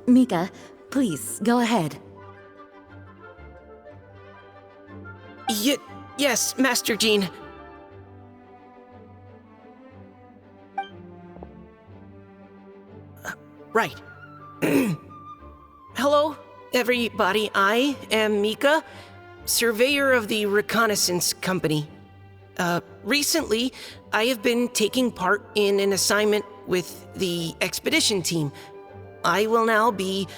Mika, please, go ahead. Yes, Master Jean. Right. Hello, everybody. I am Mika, surveyor of the Reconnaissance Company. Recently, I have been taking part in an assignment with the expedition team. I will now be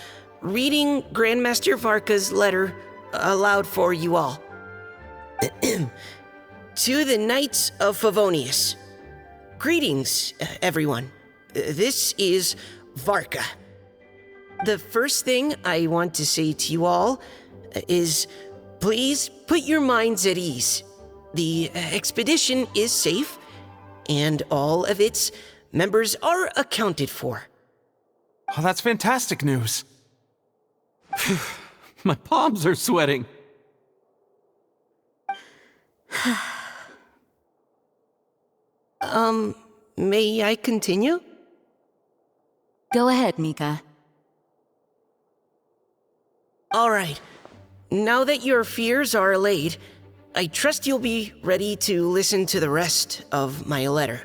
reading Grandmaster Varka's letter aloud for you all. To the Knights of Favonius. Greetings, everyone. This is Varka. The first thing I want to say to you all is please put your minds at ease. The expedition is safe, and all of its members are accounted for. Oh, that's fantastic news. My palms are sweating. May I continue? Go ahead, Mika. All right. Now that your fears are allayed, I trust you'll be ready to listen to the rest of my letter.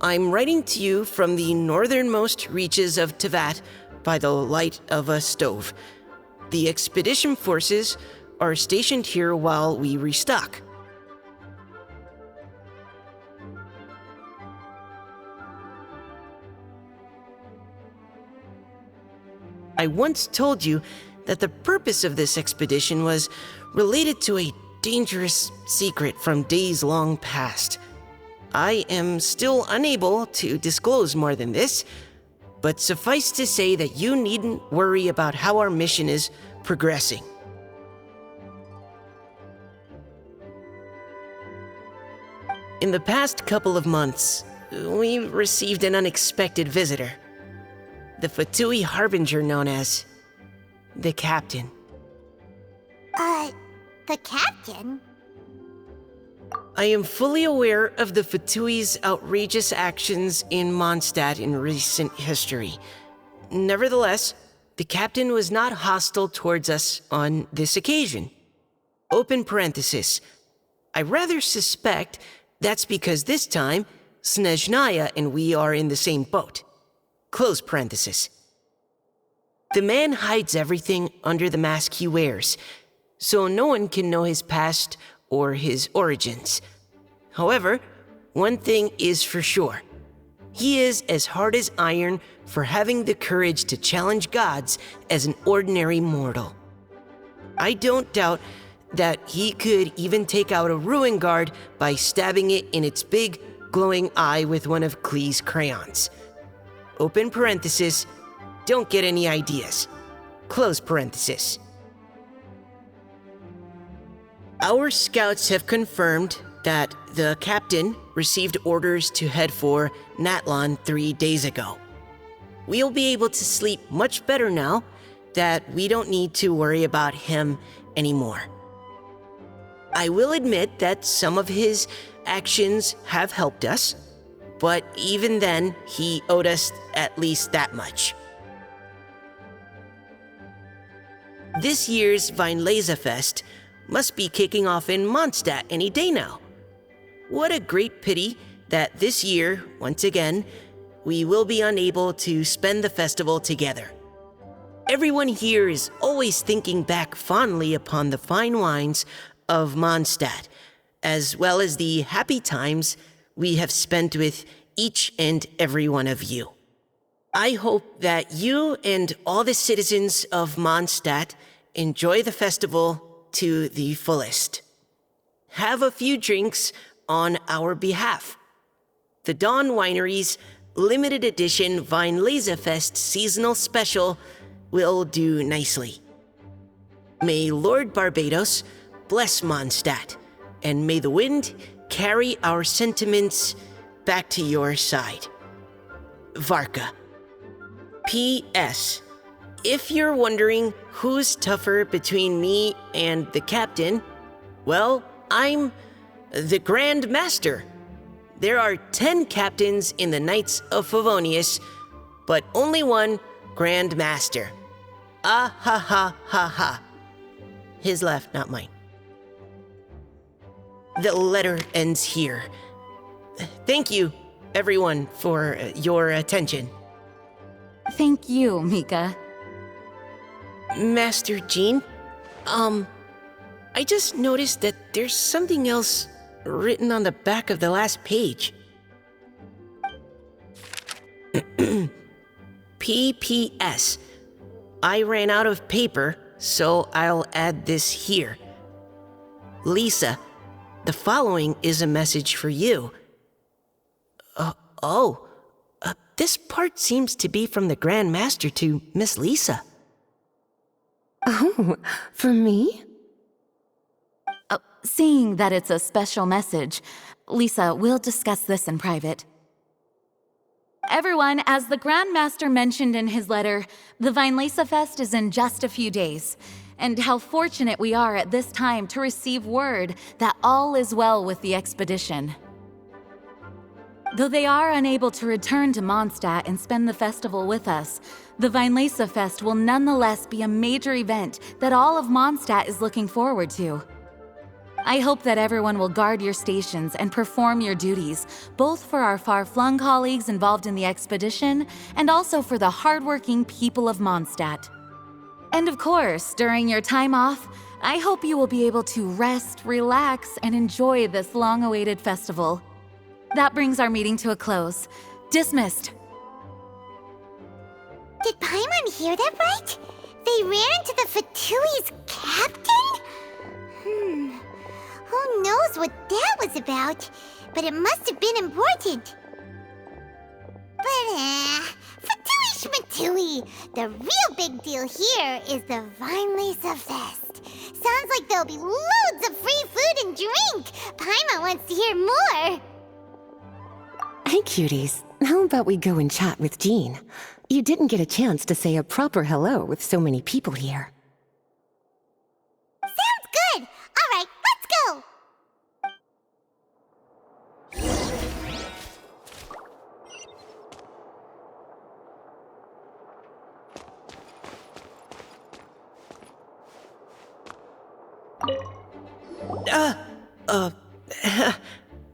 I'm writing to you from the northernmost reaches of Tevat by the light of a stove. The expedition forces are stationed here while we restock. I once told you that the purpose of this expedition was related to a dangerous secret from days long past. I am still unable to disclose more than this, but suffice to say that you needn't worry about how our mission is progressing. In the past couple of months, we received an unexpected visitor. The Fatui Harbinger known as the Captain. The Captain? I am fully aware of the Fatui's outrageous actions in Mondstadt in recent history. Nevertheless, the Captain was not hostile towards us on this occasion. Open parenthesis. I rather suspect that's because this time, Snezhnaya and we are in the same boat. Close parenthesis. The man hides everything under the mask he wears, so no one can know his past or his origins. However, one thing is for sure. He is as hard as iron for having the courage to challenge gods as an ordinary mortal. I don't doubt that he could even take out a ruin guard by stabbing it in its big, glowing eye with one of Klee's crayons. Open parenthesis, don't get any ideas. Close parenthesis. Our scouts have confirmed that the Captain received orders to head for Natlon 3 days ago. We'll be able to sleep much better now that we don't need to worry about him anymore. I will admit that some of his actions have helped us, but even then, he owed us at least that much. This year's Weinlesefest must be kicking off in Mondstadt any day now. What a great pity that this year, once again, we will be unable to spend the festival together. Everyone here is always thinking back fondly upon the fine wines of Mondstadt, as well as the happy times we have spent with each and every one of you. I hope that you and all the citizens of Mondstadt enjoy the festival to the fullest. Have a few drinks on our behalf. The Dawn Winery's limited edition Weinlesefest seasonal special will do nicely. May Lord Barbados bless Mondstadt, and may the wind carry our sentiments back to your side. Varka. P.S. If you're wondering who's tougher between me and the Captain, well, I'm the Grand Master. There are 10 captains in the Knights of Favonius, but only one Grand Master. Ah ha ha ha ha. His left, not mine. The letter ends here. Thank you, everyone, for your attention. Thank you, Mika. Master Jean, I just noticed that there's something else written on the back of the last page. PPS. I ran out of paper, so I'll add this here. Lisa, the following is a message for you. This part seems to be from the Grand Master to Miss Lisa. Oh, for me? Seeing that it's a special message, Lisa, we'll discuss this in private. Everyone, as the Grand Master mentioned in his letter, the Vinelesa Fest is in just a few days. And how fortunate we are at this time to receive word that all is well with the expedition. Though they are unable to return to Mondstadt and spend the festival with us, the Vinelesa Fest will nonetheless be a major event that all of Mondstadt is looking forward to. I hope that everyone will guard your stations and perform your duties, both for our far-flung colleagues involved in the expedition and also for the hardworking people of Mondstadt. And of course, during your time off, I hope you will be able to rest, relax, and enjoy this long-awaited festival. That brings our meeting to a close. Dismissed. Did Paimon hear that right? They ran into the Fatui's captain? Who knows what that was about? But it must have been important. But, Fatui Schmatui! The real big deal here is the Vinelesa Fest. Sounds like there'll be loads of free food and drink. Paimon wants to hear more. Hey, cuties. How about we go and chat with Jean? You didn't get a chance to say a proper hello with so many people here. Sounds good! Alright, let's go!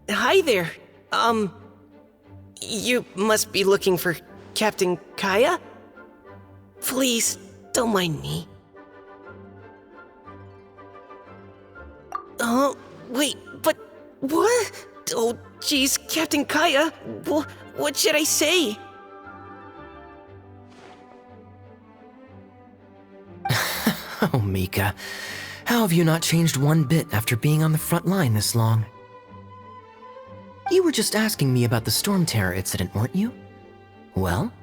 Hi there. You must be looking for Captain Kaya? Please, don't mind me. Wait, but what? Oh, jeez, Captain Kaya, what should I say? Oh, Mika. How have you not changed one bit after being on the front line this long? You were just asking me about the Storm Terror incident, weren't you? Well,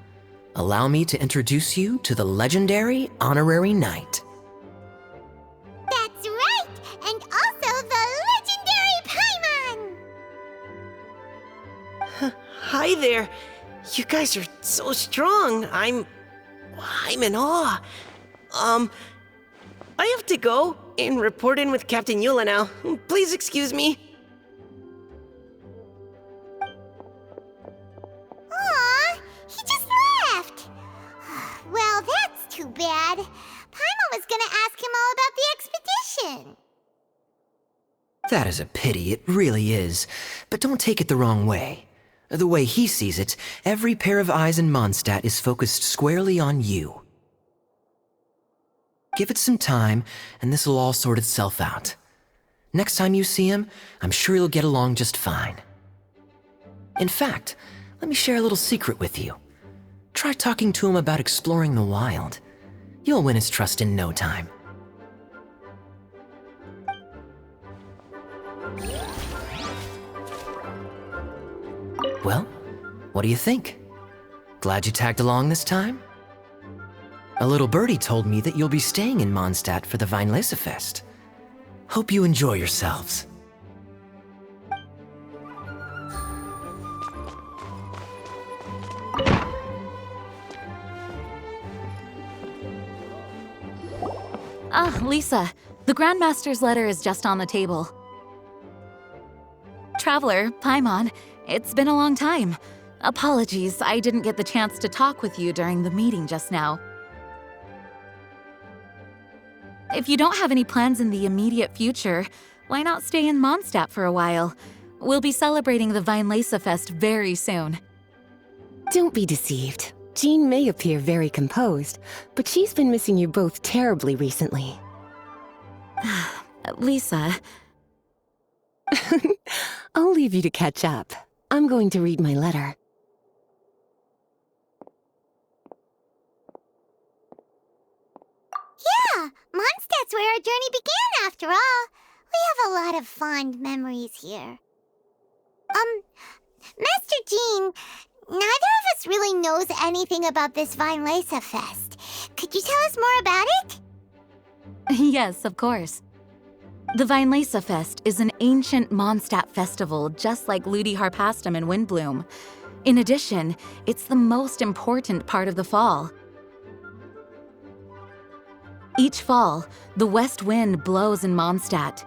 allow me to introduce you to the legendary Honorary Knight. That's right! And also the legendary Paimon! Hi there. You guys are so strong. I'm in awe. I have to go and report in with Captain Eula now. Please excuse me. Aw, he just left. Well, that's too bad. Paimon was gonna ask him all about the expedition. That is a pity, it really is. But don't take it the wrong way. The way he sees it, every pair of eyes in Mondstadt is focused squarely on you. Give it some time, and this will all sort itself out. Next time you see him, I'm sure you'll get along just fine. In fact, let me share a little secret with you. Try talking to him about exploring the wild. You'll win his trust in no time. Well, what do you think? Glad you tagged along this time? A little birdie told me that you'll be staying in Mondstadt for the Vinelesa Fest. Hope you enjoy yourselves. Lisa, the Grandmaster's letter is just on the table. Traveler, Paimon, it's been a long time. Apologies, I didn't get the chance to talk with you during the meeting just now. If you don't have any plans in the immediate future, why not stay in Mondstadt for a while? We'll be celebrating the Weinlese Fest very soon. Don't be deceived. Jean may appear very composed, but she's been missing you both terribly recently. Lisa, I'll leave you to catch up. I'm going to read my letter. Yeah, Mondstadt's where our journey began after all. We have a lot of fond memories here. Master Jean, neither of us really knows anything about this Weinlese Fest. Could you tell us more about it? yes, of course. The Weinlese Fest is an ancient Mondstadt festival just like Ludi Harpastum and Windbloom. In addition, it's the most important part of the fall. Each fall, the west wind blows in Mondstadt.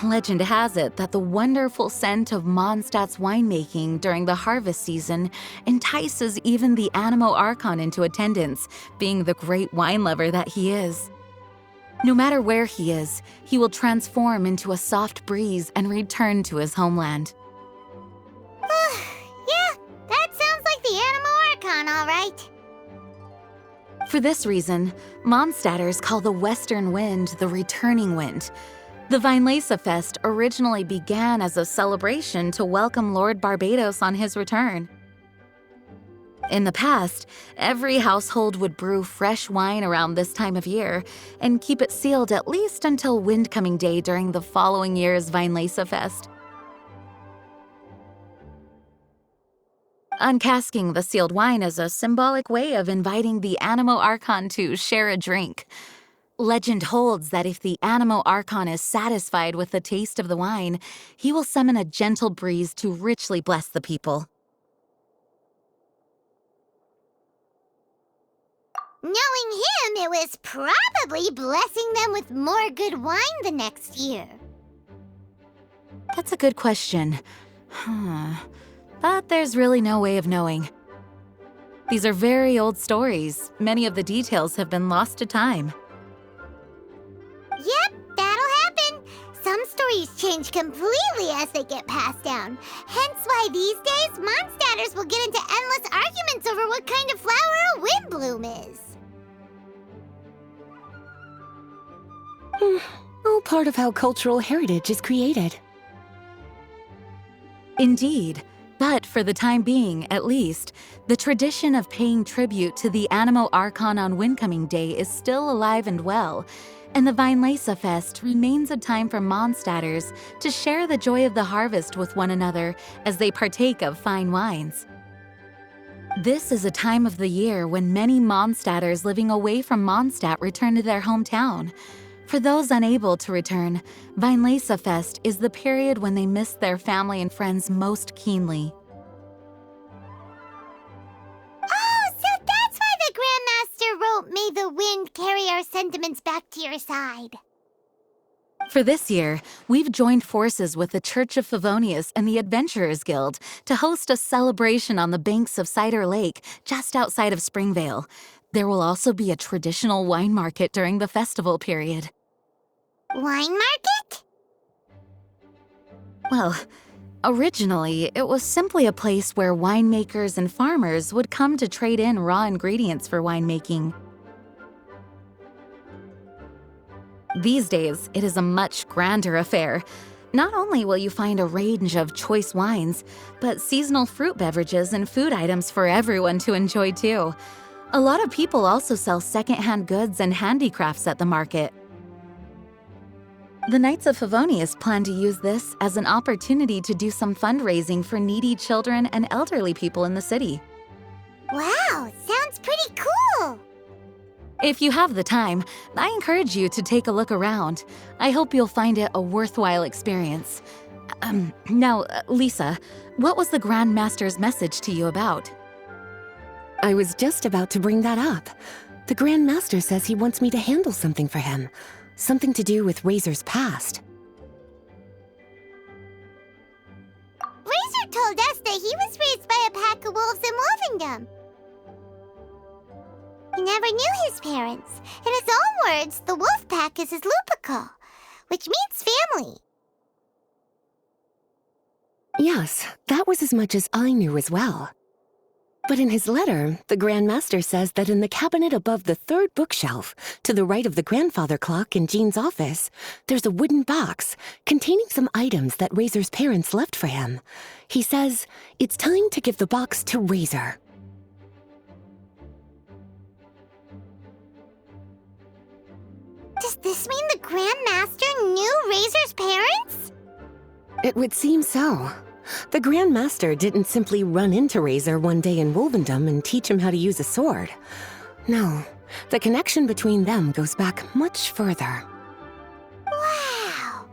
Legend has it that the wonderful scent of Mondstadt's winemaking during the harvest season entices even the Animo Archon into attendance, being the great wine lover that he is. No matter where he is, he will transform into a soft breeze and return to his homeland. Yeah, that sounds like the Animo Archon, all right. For this reason, Mondstadters call the western wind the returning wind. The Weinlese Fest originally began as a celebration to welcome Lord Barbados on his return. In the past, every household would brew fresh wine around this time of year and keep it sealed at least until Windcoming Day during the following year's Weinlese Fest. Uncasking the sealed wine is a symbolic way of inviting the Animo Archon to share a drink. Legend holds that if the Animo Archon is satisfied with the taste of the wine, he will summon a gentle breeze to richly bless the people. Knowing him, it was probably blessing them with more good wine the next year. That's a good question. But there's really no way of knowing. These are very old stories. Many of the details have been lost to time. Yep, that'll happen. Some stories change completely as they get passed down. Hence why these days, Mondstadters will get into endless arguments over what kind of flower a windbloom is. All part of how cultural heritage is created. Indeed. But for the time being, at least, the tradition of paying tribute to the Animo Archon on Windcoming Day is still alive and well, and the Weinlese Fest remains a time for Mondstadters to share the joy of the harvest with one another as they partake of fine wines. This is a time of the year when many Mondstadters living away from Mondstadt return to their hometown. For those unable to return, Weinlese Fest is the period when they miss their family and friends most keenly. Oh, so that's why the Grandmaster wrote, "May the wind carry our sentiments back to your side." For this year, we've joined forces with the Church of Favonius and the Adventurers Guild to host a celebration on the banks of Cider Lake, just outside of Springvale. There will also be a traditional wine market during the festival period. Wine market? Well, originally, it was simply a place where winemakers and farmers would come to trade in raw ingredients for winemaking. These days, it is a much grander affair. Not only will you find a range of choice wines, but seasonal fruit beverages and food items for everyone to enjoy too. A lot of people also sell secondhand goods and handicrafts at the market. The Knights of Favonius plan to use this as an opportunity to do some fundraising for needy children and elderly people in the city. Wow, sounds pretty cool. If you have the time, I encourage you to take a look around. I hope you'll find it a worthwhile experience. Now, Lisa, what was the Grand Master's message to you about? I was just about to bring that up. The Grand Master says he wants me to handle something for him. Something to do with Razor's past. Razor told us that he was raised by a pack of wolves in Wolvendom. He never knew his parents. In his own words, the wolf pack is his lupical, which means family. Yes, that was as much as I knew as well. But in his letter, the Grand Master says that in the cabinet above the third bookshelf, to the right of the grandfather clock in Jean's office, there's a wooden box containing some items that Razor's parents left for him. He says it's time to give the box to Razor. Does this mean the Grand Master knew Razor's parents? It would seem so. The Grand Master didn't simply run into Razor one day in Wolvendom and teach him how to use a sword. No, the connection between them goes back much further. Wow!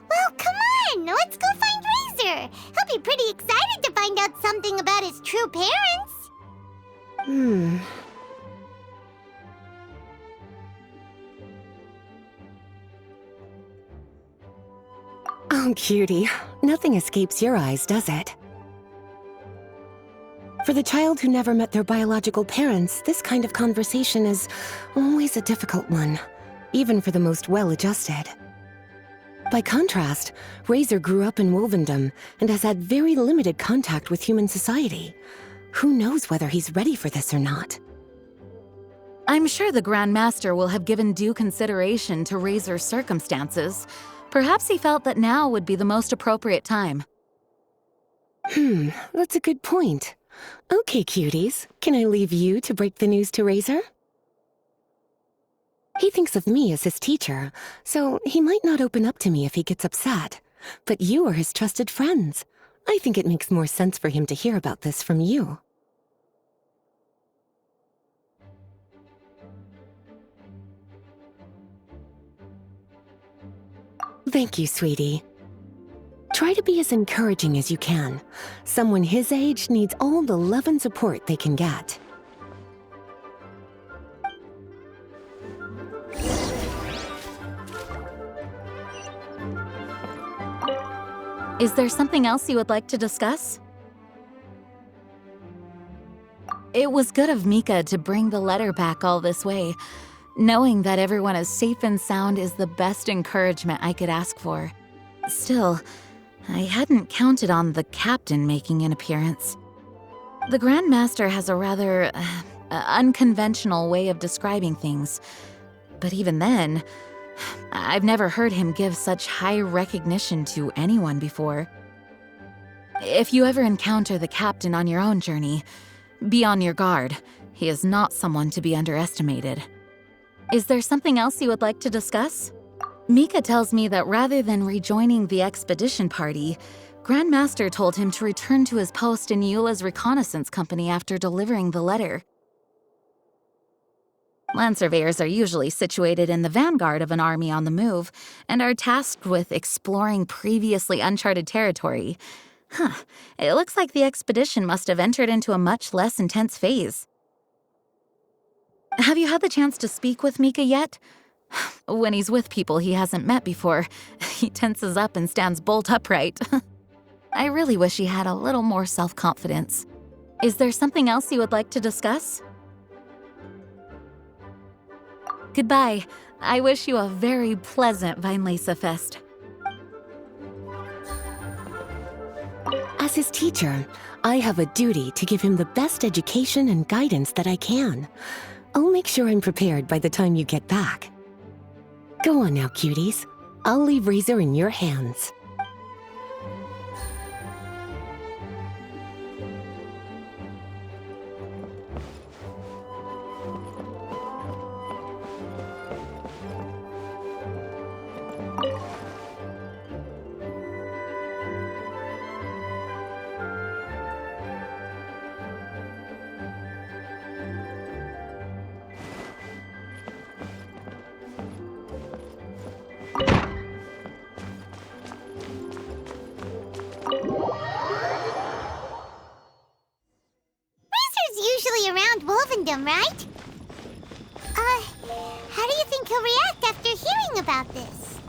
Well, come on! Let's go find Razor! He'll be pretty excited to find out something about his true parents! Oh, cutie. Nothing escapes your eyes, does it? For the child who never met their biological parents, this kind of conversation is always a difficult one, even for the most well-adjusted. By contrast, Razor grew up in Wolvendom and has had very limited contact with human society. Who knows whether he's ready for this or not? I'm sure the Grand Master will have given due consideration to Razor's circumstances. Perhaps he felt that now would be the most appropriate time. That's a good point. Okay, cuties, can I leave you to break the news to Razor? He thinks of me as his teacher, so he might not open up to me if he gets upset. But you are his trusted friends. I think it makes more sense for him to hear about this from you. Thank you, sweetie. Try to be as encouraging as you can. Someone his age needs all the love and support they can get. Is there something else you would like to discuss? It was good of Mika to bring the letter back all this way. Knowing that everyone is safe and sound is the best encouragement I could ask for. Still, I hadn't counted on the captain making an appearance. The Grand Master has a rather unconventional way of describing things. But even then, I've never heard him give such high recognition to anyone before. If you ever encounter the captain on your own journey, be on your guard. He is not someone to be underestimated. Is there something else you would like to discuss? Mika tells me that rather than rejoining the expedition party, Grand Master told him to return to his post in Eula's reconnaissance company after delivering the letter. Land surveyors are usually situated in the vanguard of an army on the move and are tasked with exploring previously uncharted territory. It looks like the expedition must have entered into a much less intense phase. Have you had the chance to speak with Mika yet? When he's with people he hasn't met before, he tenses up and stands bolt upright. I really wish he had a little more self-confidence. Is there something else you would like to discuss? Goodbye. I wish you a very pleasant Weinlese Fest. As his teacher, I have a duty to give him the best education and guidance that I can. I'll make sure I'm prepared by the time you get back. Go on now, cuties. I'll leave Razor in your hands. Usually around Wolvendom, right? How do you think he'll react after hearing about this?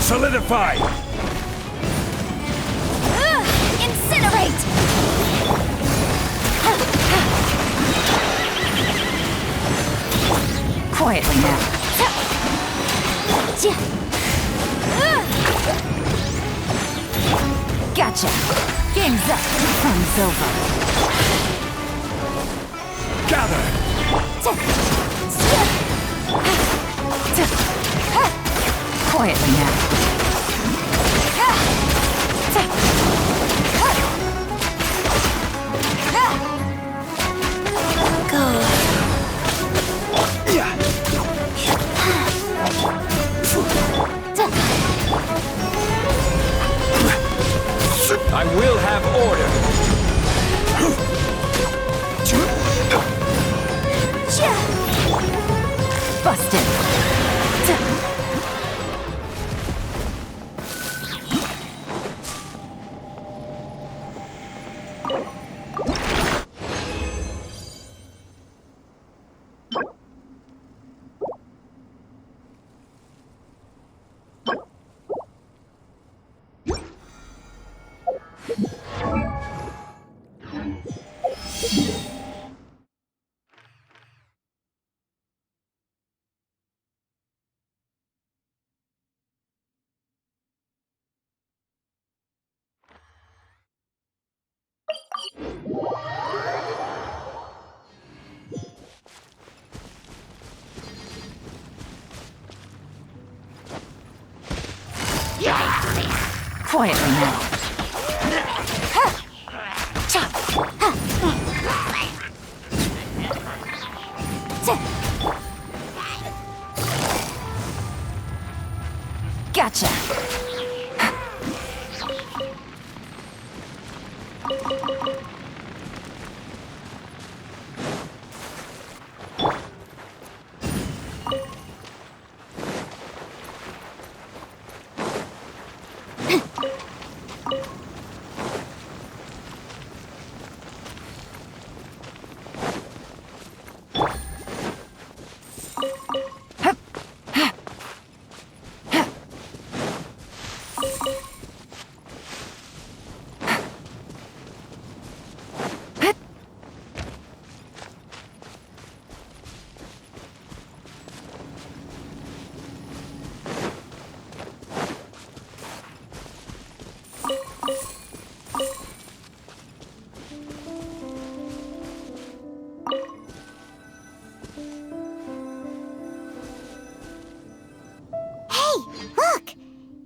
Solidify! Incinerate! Quietly now. Gotcha. Game's up. Fun's over. Gather! Quietly now. I will have order! Busted. Quietly now. Gotcha.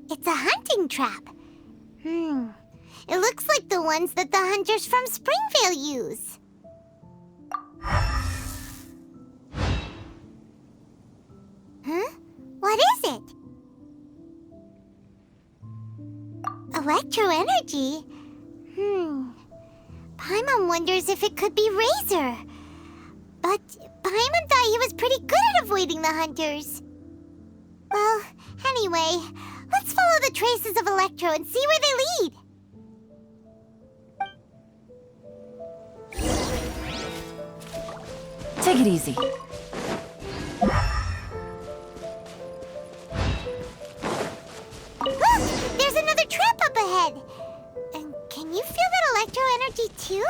It's a hunting trap. It looks like the ones that the hunters from Springvale use. Huh? What is it? Electro energy? Paimon wonders if it could be Razor. But Paimon thought he was pretty good at avoiding the hunters. Well, anyway, let's follow the traces of Electro and see where they lead. Take it easy. Look! There's another trap up ahead! And can you feel that electro energy too?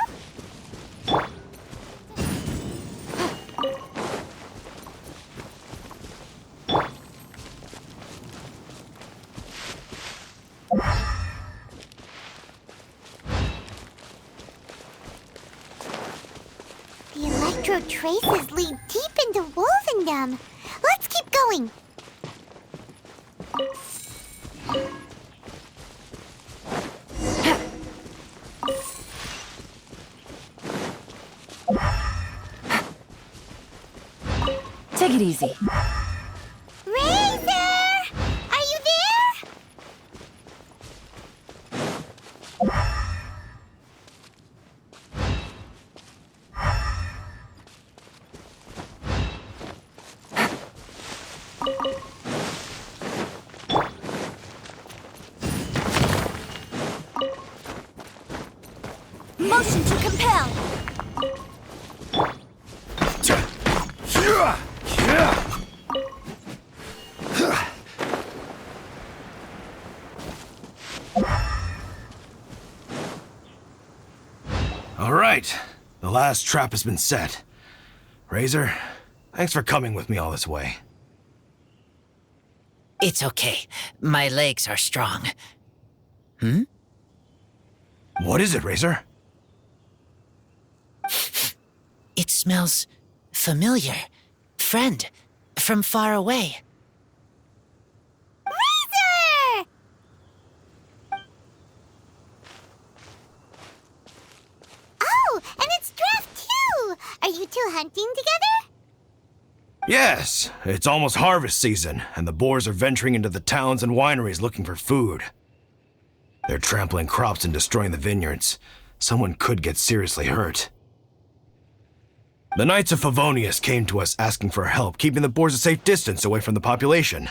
The electro traces lead deep into Wolvendom. Let's keep going. Take it easy. Razor! Are you there? Motion to compel. All right, the last trap has been set. Razor, thanks for coming with me all this way. It's okay. My legs are strong. What is it, Razor? It smells familiar. Friend, from far away. Razor! Oh, and it's Draft too! Are you two hunting together? Yes, it's almost harvest season, and the boars are venturing into the towns and wineries looking for food. They're trampling crops and destroying the vineyards. Someone could get seriously hurt. The Knights of Favonius came to us asking for help keeping the boars a safe distance away from the population.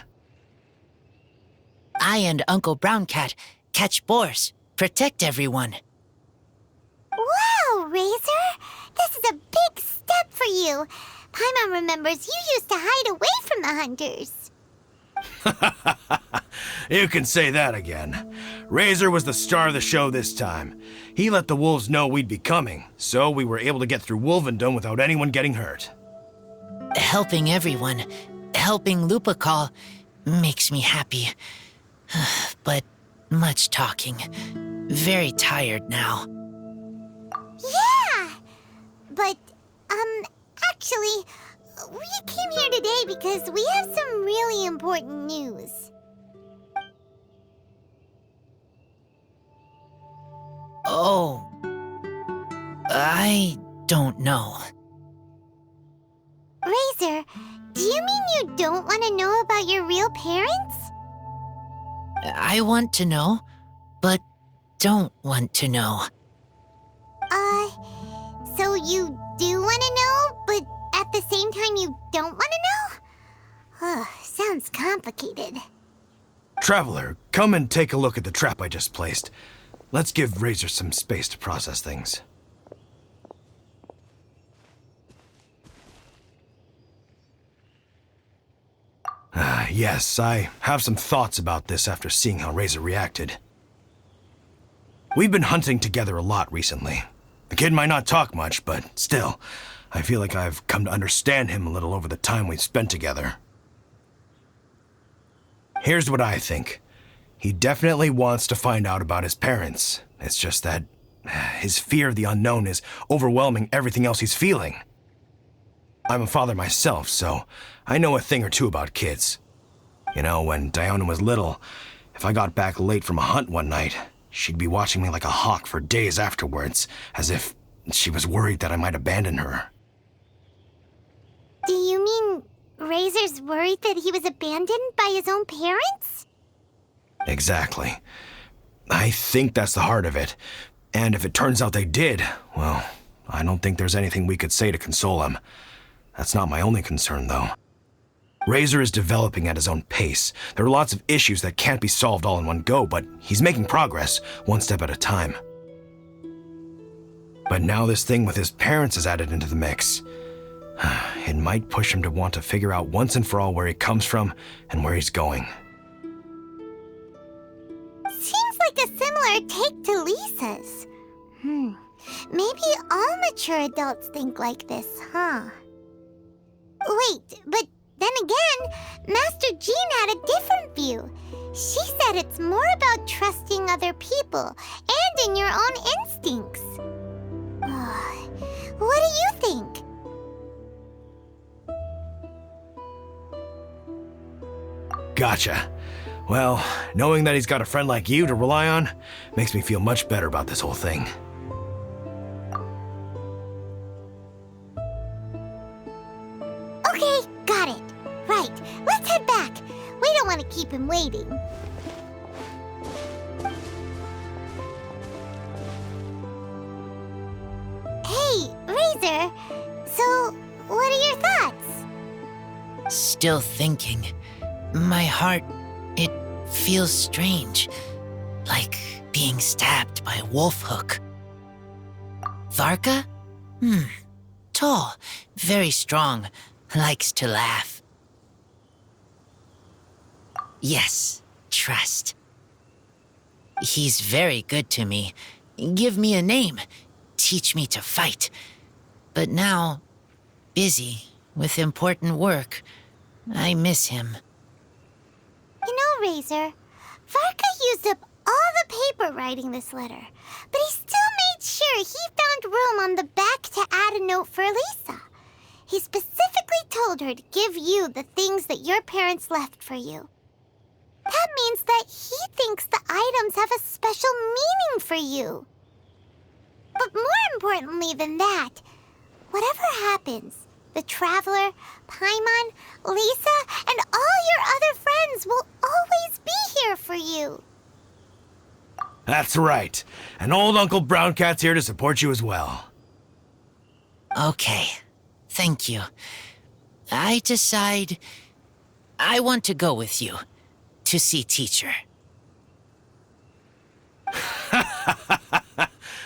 I and Uncle Brown Cat catch boars, protect everyone. Wow, Razor! This is a big step for you. Paimon remembers you used to hide away from the hunters. You can say that again. Razor was the star of the show this time. He let the wolves know we'd be coming, so we were able to get through Wolvendom without anyone getting hurt. Helping everyone, helping Lupercal, makes me happy. But much talking. Very tired now. Yeah! But, actually, we came here today because we have some really important news. Oh. I don't know. Razor, do you mean you don't want to know about your real parents? I want to know, but don't want to know. So you do want to know, but at the same time you don't want to know? Sounds complicated. Traveler, come and take a look at the trap I just placed. Let's give Razor some space to process things. Yes, I have some thoughts about this after seeing how Razor reacted. We've been hunting together a lot recently. The kid might not talk much, but still, I feel like I've come to understand him a little over the time we've spent together. Here's what I think. He definitely wants to find out about his parents. It's just that his fear of the unknown is overwhelming everything else he's feeling. I'm a father myself, so I know a thing or two about kids. You know, when Diona was little, if I got back late from a hunt one night, she'd be watching me like a hawk for days afterwards, as if she was worried that I might abandon her. Do you mean Razor's worried that he was abandoned by his own parents? Exactly. I think that's the heart of it. And if it turns out they did, well, I don't think there's anything we could say to console him. That's not my only concern, though. Razor is developing at his own pace. There are lots of issues that can't be solved all in one go, but he's making progress, one step at a time. But now this thing with his parents is added into the mix. It might push him to want to figure out once and for all where he comes from and where he's going. Seems like a similar take to Lisa's. Maybe all mature adults think like this, huh? Wait, but then again, Master Jean had a different view. She said it's more about trusting other people and in your own instincts. What do you think? Gotcha. Well, knowing that he's got a friend like you to rely on makes me feel much better about this whole thing. Okay, got it. want to keep him waiting. Hey, Razor. So, what are your thoughts? Still thinking. My heart, it feels strange. Like being stabbed by a wolf hook. Varka? Tall, very strong, likes to laugh. Yes, trust. He's very good to me. Give me a name. Teach me to fight. But now, busy with important work. I miss him. You know, Razor, Varka used up all the paper writing this letter, but he still made sure he found room on the back to add a note for Lisa. He specifically told her to give you the things that your parents left for you. That means that he thinks the items have a special meaning for you. But more importantly than that, whatever happens, the Traveler, Paimon, Lisa, and all your other friends will always be here for you. That's right. And old Uncle Brown Cat's here to support you as well. Okay, thank you. I decide I want to go with you to see teacher.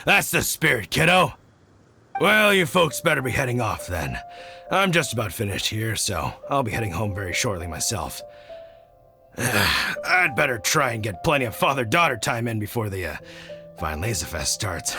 That's the spirit, kiddo. Well, you folks better be heading off then. I'm just about finished here, so I'll be heading home very shortly myself. I'd better try and get plenty of father-daughter time in before the Vine Laser Fest starts.